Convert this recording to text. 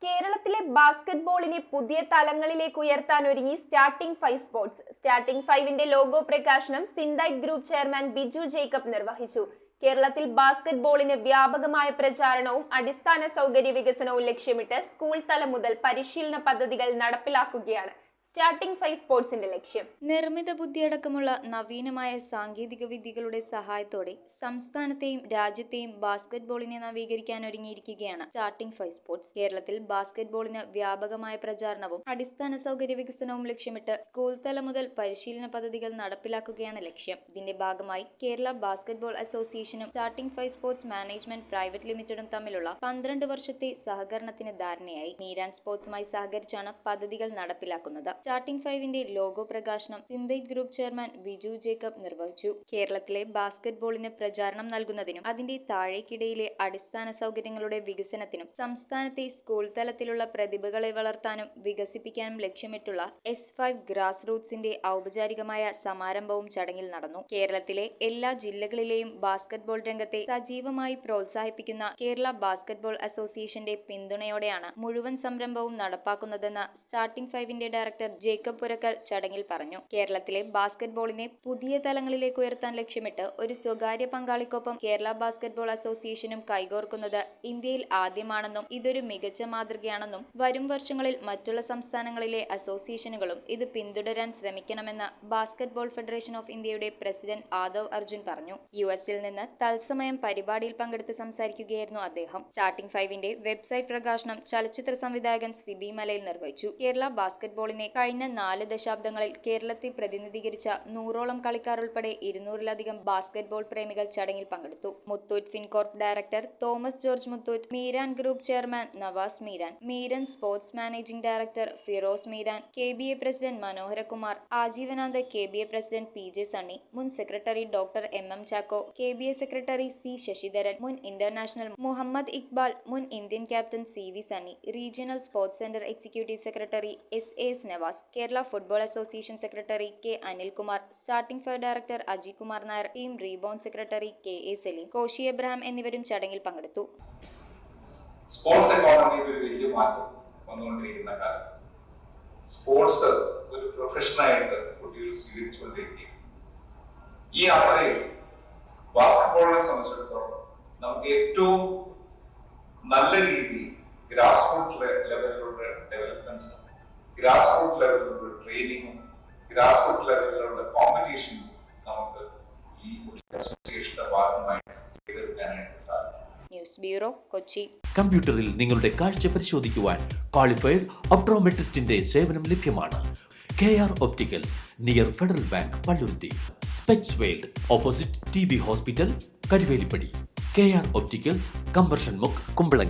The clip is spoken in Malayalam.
കേരളത്തിലെ ബാസ്കറ്റ്ബോളിനെ പുതിയ തലങ്ങളിലേക്ക് ഉയർത്താൻ ഒരുങ്ങി സ്റ്റാർട്ടിംഗ് 5 സ്പോർട്സ്. സ്റ്റാർട്ടിംഗ് 5ന്റെ ലോഗോ പ്രകാശനം Synthite group chairman Biju Jacob നിർവഹിച്ചു. കേരളത്തിൽ ബാസ്കറ്റ്ബോളിന് വ്യാപകമായ പ്രചാരണവും അടിസ്ഥാന സൗകര്യ വികസനവും ലക്ഷ്യമിട്ട് സ്കൂൾ തലം മുതൽ പരിശീലന പദ്ധതികൾ നടപ്പിലാക്കുകയാണ് സ്റ്റാർട്ടിംഗ് 5 സ്പോർട്സിന്റെ ലക്ഷ്യം. നിർമ്മിത ബുദ്ധിയടക്കമുള്ള നവീനമായ സാങ്കേതിക വിദ്യകളുടെ സഹായത്തോടെ സംസ്ഥാനത്തെയും രാജ്യത്തെയും ബാസ്കറ്റ്ബോളിനെ നവീകരിക്കാൻ ഒരുങ്ങിയിരിക്കുകയാണ് സ്റ്റാർട്ടിംഗ് 5 സ്പോർട്സ്. കേരളത്തിൽ ബാസ്കറ്റ്ബോളിന് വ്യാപകമായ പ്രചാരണവും അടിസ്ഥാന സൗകര്യ വികസനവും ലക്ഷ്യമിട്ട് സ്കൂൾ തലം മുതൽ പരിശീലന പദ്ധതികൾ നടപ്പിലാക്കുകയാണ് ലക്ഷ്യം. ഇതിന്റെ ഭാഗമായി കേരള ബാസ്കറ്റ്ബോൾ അസോസിയേഷനും സ്റ്റാർട്ടിംഗ് 5 സ്പോർട്സ് മാനേജ്മെന്റ് പ്രൈവറ്റ് ലിമിറ്റഡും തമ്മിലുള്ള 12 വർഷത്തെ സഹകരണത്തിന് ധാരണയായി. മീരാൻ സ്പോർട്സുമായി സഹകരിച്ചാണ് പദ്ധതികൾ നടപ്പിലാക്കുന്നത്. സ്റ്റാർട്ടിംഗ് 5ന്റെ ലോഗോ പ്രകാശനം Synthite group chairman Biju Jacob നിർവഹിച്ചു. കേരളത്തിലെ ബാസ്കറ്റ്ബോളിന് പ്രചാരണം നൽകുന്നതിനും അതിന്റെ താഴേക്കിടയിലെ അടിസ്ഥാന സൗകര്യങ്ങളുടെ വികസനത്തിനും സംസ്ഥാനത്തെ സ്കൂൾ തലത്തിലുള്ള പ്രതിഭകളെ വളർത്താനും വികസിപ്പിക്കാനും ലക്ഷ്യമിട്ടുള്ള S5 ഗ്രാസ് റൂട്ട്സിന്റെ ഔപചാരികമായ സമാരംഭവും ചടങ്ങിൽ നടന്നു. കേരളത്തിലെ എല്ലാ ജില്ലകളിലെയും ബാസ്കറ്റ്ബോൾ രംഗത്തെ സജീവമായി പ്രോത്സാഹിപ്പിക്കുന്ന കേരള ബാസ്കറ്റ്ബോൾ അസോസിയേഷന്റെ പിന്തുണയോടെയാണ് മുഴുവൻ സംരംഭവും നടപ്പാക്കുന്നതെന്ന് സ്റ്റാർട്ടിംഗ് 5ന്റെ ഡയറക്ടർ ജേക്കബ് പുരക്കൽ ചടങ്ങിൽ പറഞ്ഞു. കേരളത്തിലെ ബാസ്കറ്റ്ബോളിനെ പുതിയ തലങ്ങളിലേക്ക് ഉയർത്താൻ ലക്ഷ്യമിട്ട് ഒരു സ്വകാര്യ പങ്കാളിക്കൊപ്പം കേരള ബാസ്കറ്റ്ബോൾ അസോസിയേഷനും കൈകോർക്കുന്നത് ഇന്ത്യയിൽ ആദ്യമാണെന്നും ഇതൊരു മികച്ച മാതൃകയാണെന്നും വരും വർഷങ്ങളിൽ മറ്റുള്ള സംസ്ഥാനങ്ങളിലെ അസോസിയേഷനുകളും ഇത് പിന്തുടരാൻ ശ്രമിക്കണമെന്ന് ബാസ്കറ്റ്ബോൾ ഫെഡറേഷൻ ഓഫ് ഇന്ത്യയുടെ പ്രസിഡന്റ് ആദവ് അർജുൻ പറഞ്ഞു. US-ൽ നിന്ന് തത്സമയം പരിപാടിയിൽ പങ്കെടുത്ത് സംസാരിക്കുകയായിരുന്നു അദ്ദേഹം. സ്റ്റാർട്ടിംഗ് 5ന്റെ വെബ്സൈറ്റ് പ്രകാശനം ചലച്ചിത്ര സംവിധായകൻ സിബി മലയിൽ നിർവഹിച്ചു. കേരള ബാസ്കറ്റ്ബോളിനെ കഴിഞ്ഞ 4 ദശാബ്ദങ്ങളിൽ കേരളത്തെ പ്രതിനിധീകരിച്ച 100ഓളം കളിക്കാർ ഉൾപ്പെടെ 200-ലധികം ബാസ്കറ്റ്ബോൾ പ്രേമികൾ ചടങ്ങിൽ പങ്കെടുത്തു. Muthoot Fincorp director Thomas George Muthoot, Meeran group chairman Navas Meeran, Meeran sports managing director Firoz Meeran, KBA president Manoharakumar, ആജീവനാന്ത KBA പ്രസിഡന്റ് PJ സണ്ണി, മുൻ secretary doctor MM Chacko, KBA secretary C Sasidharan, മുൻ ഇന്റർനാഷണൽ മുഹമ്മദ് ഇക്ബാൽ, മുൻ Indian captain CV Sunny, regional sports centre executive secretary SAS Navas, Kerala football association secretary K Anilkumar, starting 5 director Aji Kumar Nair, team rebound secretary KA Saleem, Koshy Abraham എന്നിവരും ചടങ്ങിൽ പങ്കെടുത്തു. സ്പോർട്സ് എക്കോണമിയിൽ ഒരു വലിയ മാറ്റം വന്നുകൊണ്ടിരിക്കുന്ന കാലം സ്പോർട്സ് ഒരു പ്രൊഫഷനായിട്ട് കുട്ടികൾ സ്വീകരിച്ചുകൊണ്ടിരിക്കുകയും ഈ യാത്രയിൽ ബാസ്കറ്റ്ബോളിനെ സംബന്ധിച്ചിടത്തോളം നമുക്ക് ഏറ്റവും നല്ല രീതിയിൽ ഗ്രാസ് റൂട്ട് ലെവലിലുള്ള ഡെവലപ്മെന്റ്സ്, ഗ്രാസ് റൂട്ട് ലെവലിലുള്ള ട്രെയിനിങ്ങും ഗ്രാസ് റൂട്ട് ലെവലിലുള്ള കോമ്പറ്റീഷൻസും നമുക്ക് ഈ അസോസിയേഷന്റെ ഭാഗമായിട്ട് ചെയ്തെടുക്കാനായിട്ട് സാധിക്കും. News bureau, Kochi. കമ്പ്യൂട്ടറിൽ നിങ്ങളുടെ കാഴ്ച പരിശോധിക്കുവാൻ ക്വാളിഫൈഡ് ഒപ്ട്രോമെട്രിസ്റ്റിന്റെ സേവനം ലഭ്യമാണ്. KR opticals, near federal bank, Palluruthy. Specs world, opposite TB hospital, Karuvelippady. KR opticals, combustion മുക്ക്, കുമ്പളങ്ങി.